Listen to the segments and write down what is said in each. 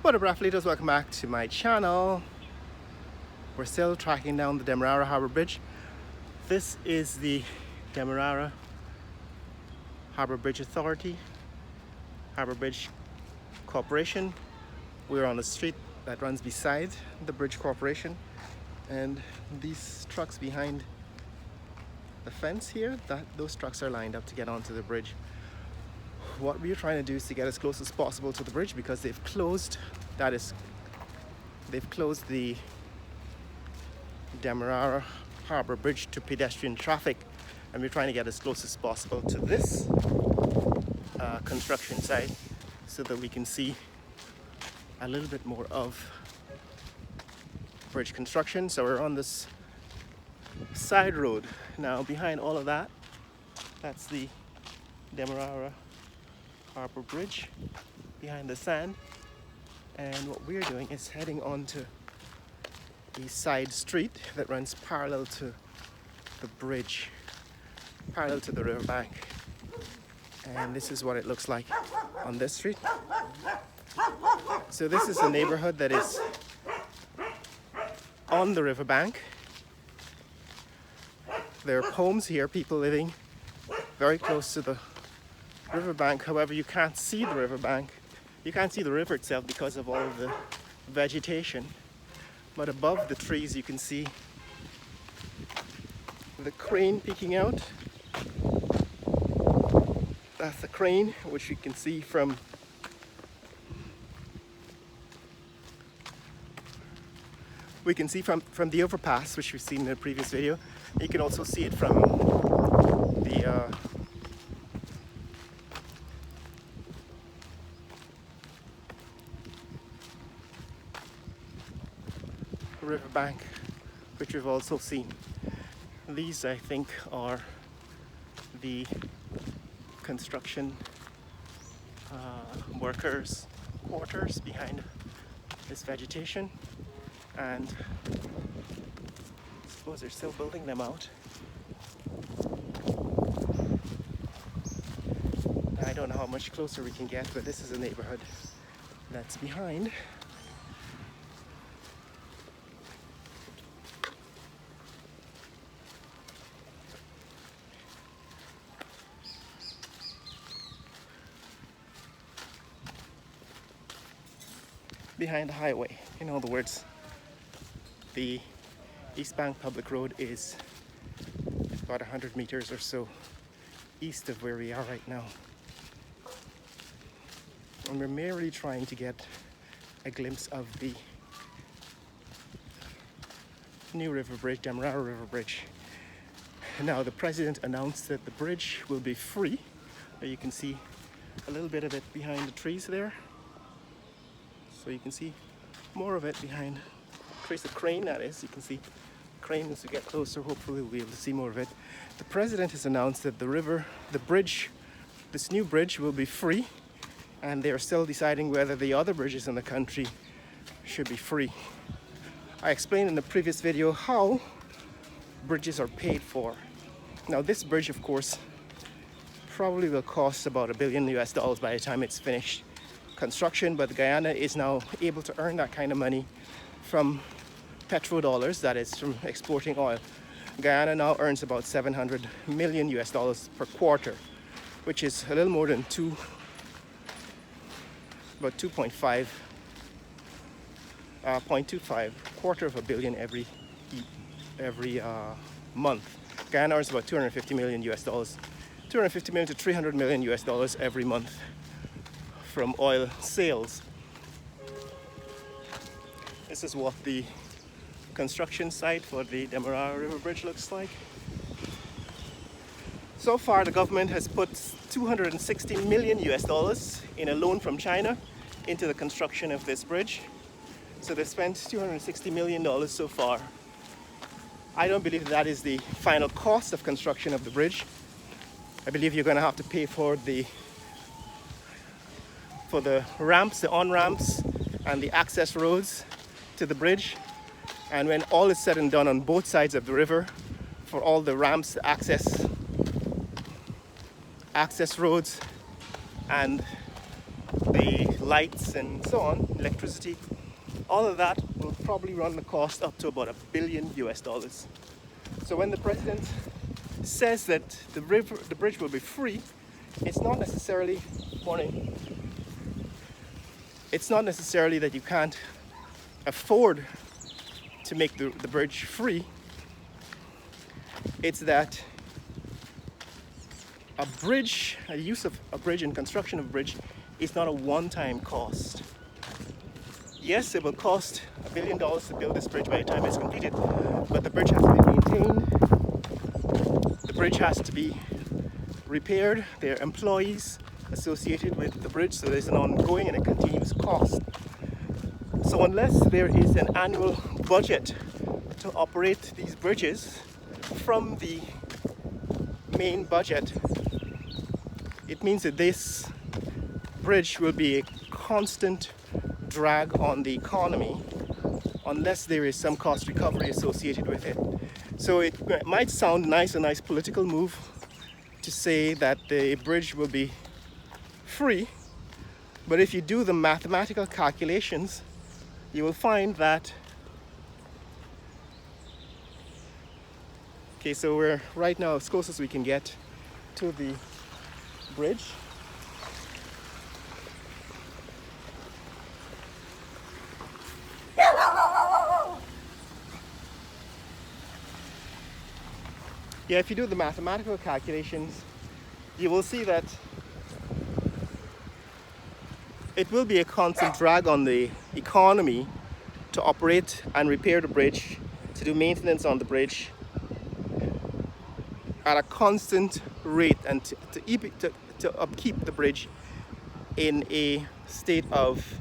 Photograph leaders, welcome back to my channel. We're still tracking down the Demerara Harbour Bridge. This is the Demerara Harbour Bridge Authority, Harbour Bridge Corporation. We're on a street that runs beside the Bridge Corporation, and these trucks behind the fence here, those trucks are lined up to get onto the bridge. What we're trying to do is to get as close as possible to the bridge because they've closed the Demerara Harbour Bridge to pedestrian traffic, and we're trying to get as close as possible to this construction site so that we can see a little bit more of bridge construction. So we're on this side road now. Behind all of that, that's the Demerara Harbour Bridge behind the sand, and what we're doing is heading onto a side street that runs parallel to the bridge, parallel to the riverbank, and this is what it looks like on this street. So this is a neighborhood that is on the riverbank. There are homes here, people living very close to the riverbank. However, you can't see the riverbank. You can't see the river itself because of all of the vegetation. But above the trees you can see the crane peeking out. That's the crane, which you can see from the overpass, which we've seen in the previous video. You can also see it from the riverbank, which we've also seen. These, I think, are the construction workers' quarters behind this vegetation, and I suppose they're still building them out. I don't know how much closer we can get, but this is a neighborhood that's behind. Behind the highway. In other words, the East Bank Public Road is about 100 meters or so east of where we are right now. And we're merely trying to get a glimpse of the new river bridge, Demerara River Bridge. Now, the president announced that the bridge will be free. You can see a little bit of it behind the trees there. So you can see more of it behind. Trace the crane, that is. You can see the crane as we get closer. Hopefully we'll be able to see more of it. The president has announced that the bridge, this new bridge will be free, and they're still deciding whether the other bridges in the country should be free. I explained in the previous video how bridges are paid for. Now, this bridge, of course, probably will cost about $1 billion by the time it's finished construction, but Guyana is now able to earn that kind of money from petrodollars, that is, from exporting oil. Guyana now earns about $700 million per quarter, which is a little more than about 2.5, 0.25, quarter of a billion every month. Guyana earns about $250 million, 250 million to $300 million every month from oil sales. This is what the construction site for the Demerara River Bridge looks like. So far, the government has put $260 million in a loan from China into the construction of this bridge. So they've spent $260 million so far. I don't believe that is the final cost of construction of the bridge. I believe you're going to have to pay for the ramps, the on-ramps, and the access roads to the bridge. And when all is said and done on both sides of the river, for all the ramps, the access roads, and the lights and so on, electricity, all of that will probably run the cost up to about $1 billion US. So when the president says that the bridge will be free, it's not necessarily, morning, it's not necessarily that you can't afford to make the bridge free. It's that a use of a bridge and construction of a bridge is not a one-time cost. Yes, it will cost $1 billion to build this bridge by the time it's completed, but the bridge has to be maintained, the bridge has to be repaired, there are employees associated with the bridge, so there's an ongoing and a continuous cost. So unless there is an annual budget to operate these bridges from the main budget, it means that this bridge will be a constant drag on the economy unless there is some cost recovery associated with it. So it might sound nice, a nice political move to say that the bridge will be free, but if you do the mathematical calculations, you will find that, okay, so we're right now as close as we can get to the bridge. Yeah, if you do the mathematical calculations, you will see that it will be a constant drag on the economy to operate and repair the bridge, to do maintenance on the bridge at a constant rate, and to upkeep the bridge in a state of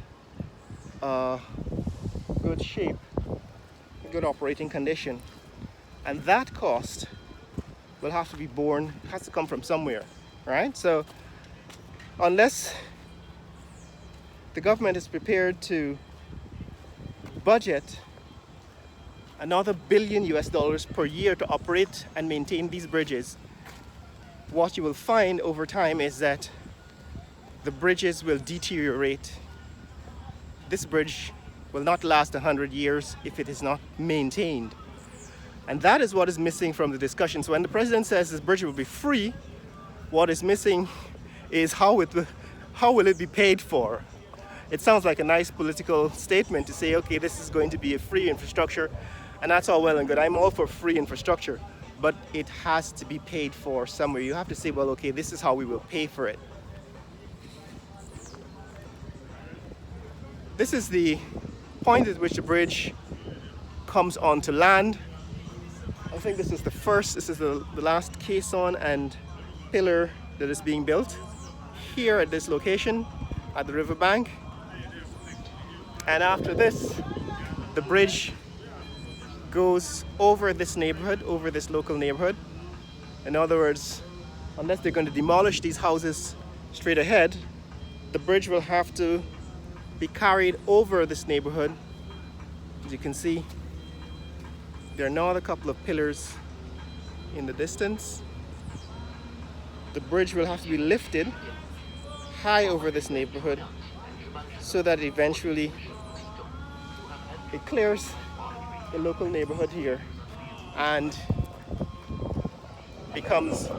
good shape, good operating condition. And that cost will have to be borne, has to come from somewhere, right? So unless the government is prepared to budget another $1 billion US per year to operate and maintain these bridges, what you will find over time is that the bridges will deteriorate. This bridge will not last 100 years if it is not maintained. And that is what is missing from the discussion. So when the president says this bridge will be free, what is missing is how will it be paid for? It sounds like a nice political statement to say, okay, this is going to be a free infrastructure, and that's all well and good. I'm all for free infrastructure, but it has to be paid for somewhere. You have to say, well, okay, this is how we will pay for it. This is the point at which the bridge comes onto land. I think this is the last caisson and pillar that is being built here at this location at the riverbank. And after this, the bridge goes over this neighborhood, over this local neighborhood. In other words, unless they're going to demolish these houses straight ahead, the bridge will have to be carried over this neighborhood. As you can see, there are now a couple of pillars in the distance. The bridge will have to be lifted high over this neighborhood so that eventually it clears the local neighborhood here and becomes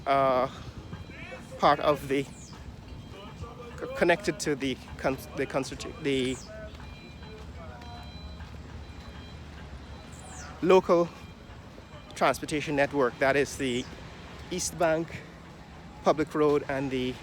part of the connected to the local transportation network, that is the East Bank Public Road and the